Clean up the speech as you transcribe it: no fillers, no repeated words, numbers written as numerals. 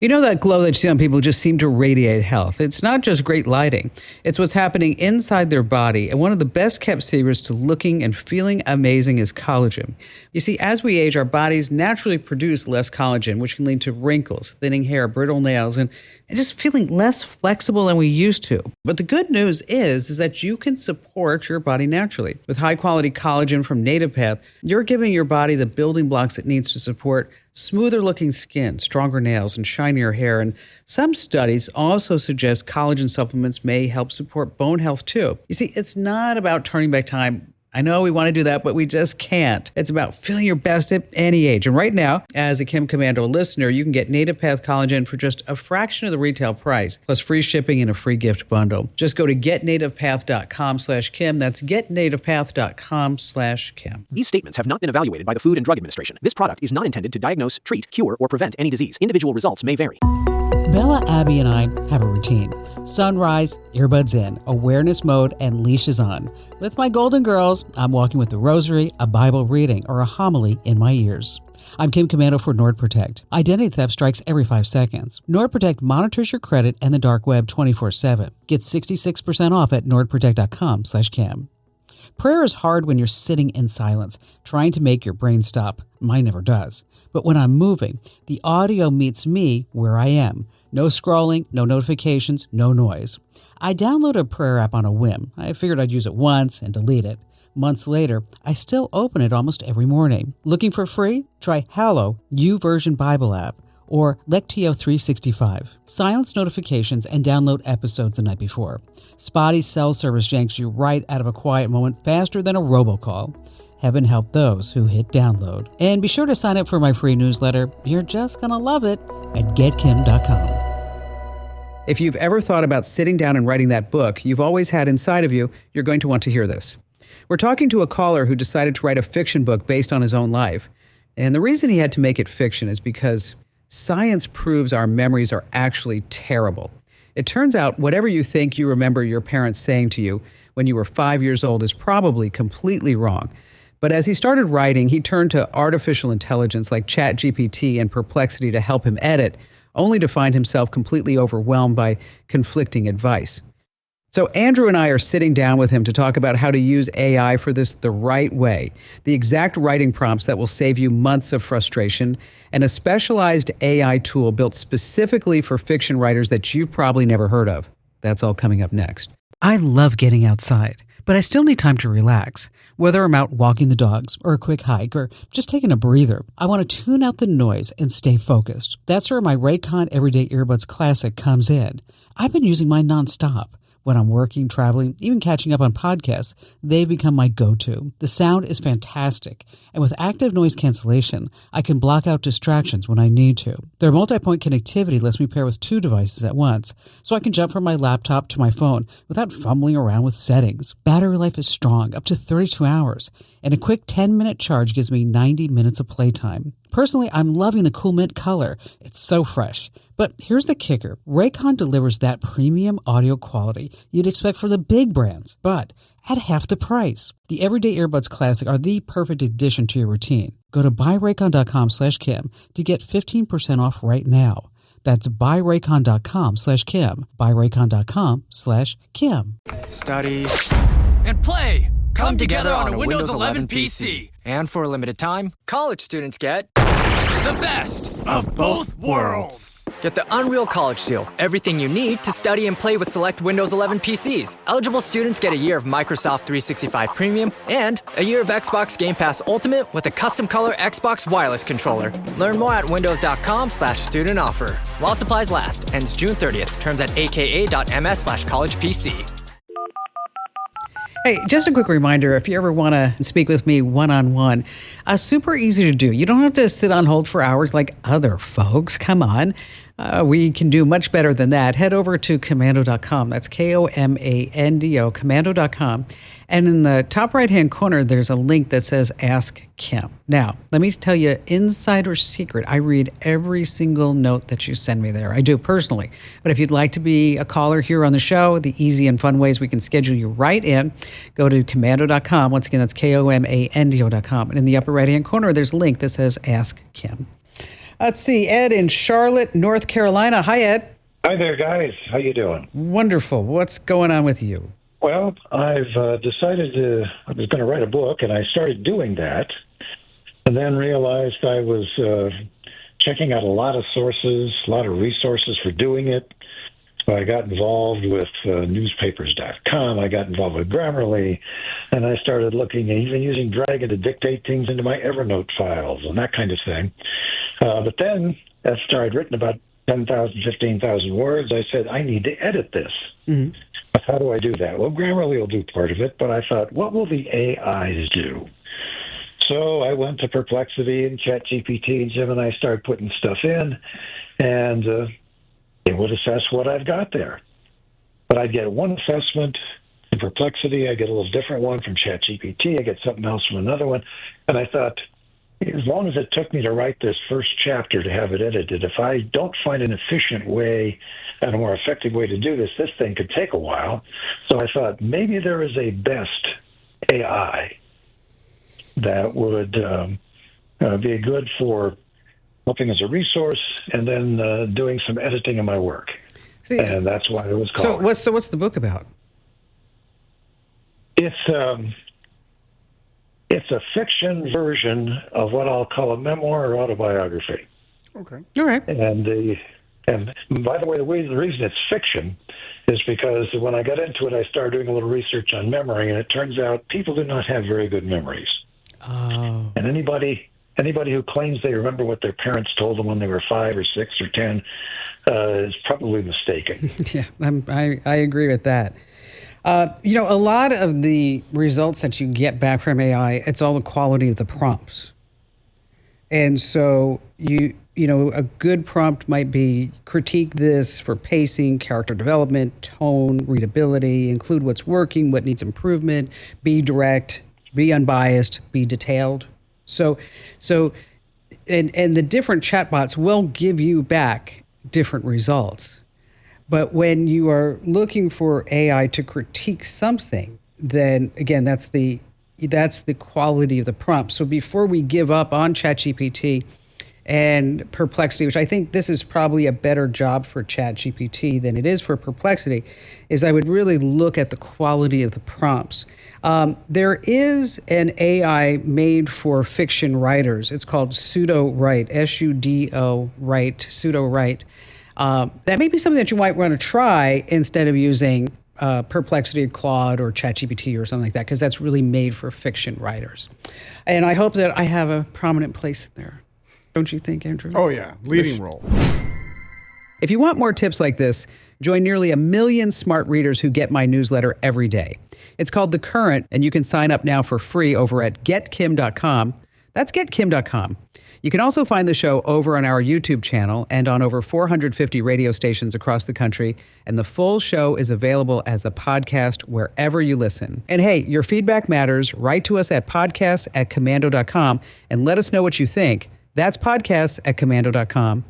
You know that glow that you see on people who just seem to radiate health? It's not just great lighting. It's what's happening inside their body. And one of the best kept secrets to looking and feeling amazing is collagen. You see, as we age, our bodies naturally produce less collagen, which can lead to wrinkles, thinning hair, brittle nails, and just feeling less flexible than we used to. But the good news is that you can support your body naturally. With high-quality collagen from Native Path, you're giving your body the building blocks it needs to support smoother looking skin, stronger nails, and shinier hair. And some studies also suggest collagen supplements may help support bone health too. You see, it's not about turning back time. I know we want to do that, but we just can't. It's about feeling your best at any age. And right now, as a Kim Komando listener, you can get Native Path Collagen for just a fraction of the retail price, plus free shipping and a free gift bundle. Just go to getnativepath.com/Kim. That's getnativepath.com/Kim. These statements have not been evaluated by the Food and Drug Administration. This product is not intended to diagnose, treat, cure, or prevent any disease. Individual results may vary. Bella, Abby, and I have a routine. Sunrise, earbuds in, awareness mode, and leashes on. With my golden girls, I'm walking with the rosary, a Bible reading, or a homily in my ears. I'm Kim Komando for NordProtect. Identity theft strikes every 5 seconds. NordProtect monitors your credit and the dark web 24/7. Get 66% off at nordprotect.com/Kim. Prayer is hard when you're sitting in silence, trying to make your brain stop. Mine never does. But when I'm moving, the audio meets me where I am. No scrolling, no notifications, no noise. I downloaded a prayer app on a whim. I figured I'd use it once and delete it. Months later, I still open it almost every morning. Looking for free? Try Hallow, YouVersion Bible app, or Lectio 365. Silence notifications and download episodes the night before. Spotty cell service yanks you right out of a quiet moment faster than a robocall. Heaven help those who hit download. And be sure to sign up for my free newsletter. You're just gonna love it at getkim.com. If you've ever thought about sitting down and writing that book you've always had inside of you, you're going to want to hear this. We're talking to a caller who decided to write a fiction book based on his own life. And the reason he had to make it fiction is because science proves our memories are actually terrible. It turns out whatever you think you remember your parents saying to you when you were 5 years old is probably completely wrong. But as he started writing, he turned to artificial intelligence like ChatGPT and Perplexity to help him edit, only to find himself completely overwhelmed by conflicting advice. So Andrew and I are sitting down with him to talk about how to use AI for this the right way, the exact writing prompts that will save you months of frustration, and a specialized AI tool built specifically for fiction writers that you've probably never heard of. That's all coming up next. I love getting outside, but I still need time to relax. Whether I'm out walking the dogs or a quick hike or just taking a breather, I want to tune out the noise and stay focused. That's where my Raycon Everyday Earbuds Classic comes in. I've been using mine nonstop. When I'm working, traveling, even catching up on podcasts, they become my go-to. The sound is fantastic, and with active noise cancellation, I can block out distractions when I need to. Their multi-point connectivity lets me pair with 2 devices at once, so I can jump from my laptop to my phone without fumbling around with settings. Battery life is strong, up to 32 hours, and a quick 10-minute charge gives me 90 minutes of playtime. Personally, I'm loving the cool mint color. It's so fresh. But here's the kicker. Raycon delivers that premium audio quality you'd expect for the big brands, but at half the price. The Everyday Earbuds Classic are the perfect addition to your routine. Go to buyraycon.com/Kim to get 15% off right now. That's buyraycon.com/Kim. buyraycon.com/Kim. Study and play come together on a Windows 11 PC. And for a limited time, college students get the best of both worlds. Get the Unreal College Deal. Everything you need to study and play with select Windows 11 PCs. Eligible students get a year of Microsoft 365 Premium and a year of Xbox Game Pass Ultimate with a custom color Xbox wireless controller. Learn more at windows.com/student offer. While supplies last. Ends June 30th. Terms at aka.ms/collegepc. Hey, just a quick reminder, if you ever want to speak with me one-on-one, super easy to do. You don't have to sit on hold for hours like other folks. Come on. We can do much better than that. Head over to komando.com. That's Komando, komando.com. And in the top right-hand corner, there's a link that says Ask Kim. Now, let me tell you, insider secret, I read every single note that you send me there. I do personally. But if you'd like to be a caller here on the show, the easy and fun ways we can schedule you right in, go to komando.com. Once again, that's Komando.com. And in the upper right-hand corner, there's a link that says Ask Kim. Let's see, Ed in Charlotte, North Carolina. Hi, Ed. Hi there, guys. How you doing? Wonderful. What's going on with you? Well, I've decided I was going to write a book, and I started doing that, and then realized I was checking out a lot of sources, a lot of resources for doing it. So I got involved with newspapers.com. I got involved with Grammarly, and I started looking and even using Dragon to dictate things into my Evernote files and that kind of thing. But then, after I'd written about 10,000, 15,000 words, I said, I need to edit this. Mm-hmm. How do I do that? Well, Grammarly will do part of it, but I thought, what will the AIs do? So I went to Perplexity and ChatGPT and Gemini, started putting stuff in, and it would assess what I've got there. But I'd get one assessment in Perplexity, I get a little different one from ChatGPT, I get something else from another one, and I thought, as long as it took me to write this first chapter to have it edited, if I don't find an efficient way and a more effective way to do this, this thing could take a while. So I thought maybe there is a best AI that would be good for helping as a resource and then doing some editing of my work. See, and that's why it was called. So what's the book about? It's a fiction version of what I'll call a memoir or autobiography. Okay. All right. And by the way, the reason it's fiction is because when I got into it, I started doing a little research on memory, and it turns out people do not have very good memories. Oh. And anybody who claims they remember what their parents told them when they were 5 or 6 or 10 is probably mistaken. Yeah, I agree with that. A lot of the results that you get back from AI, it's all the quality of the prompts. And so a good prompt might be critique this for pacing, character development, tone, readability, include what's working, what needs improvement, be direct, be unbiased, be detailed. So and the different chatbots will give you back different results. But when you are looking for AI to critique something, then again, that's the quality of the prompt. So before we give up on ChatGPT and Perplexity, which I think this is probably a better job for ChatGPT than it is for Perplexity, is I would really look at the quality of the prompts. There is an AI made for fiction writers. It's called Sudowrite, S-U-D-O, Write, Sudowrite. That may be something that you might want to try instead of using Perplexity, Claude, or ChatGPT or something like that, because that's really made for fiction writers. And I hope that I have a prominent place there. Don't you think, Andrew? Oh, yeah. Leading role. If you want more tips like this, join nearly 1 million smart readers who get my newsletter every day. It's called The Current, and you can sign up now for free over at getkim.com. That's getkim.com. You can also find the show over on our YouTube channel and on over 450 radio stations across the country. And the full show is available as a podcast wherever you listen. And hey, your feedback matters. Write to us at podcasts@komando.com and let us know what you think. That's podcasts@komando.com.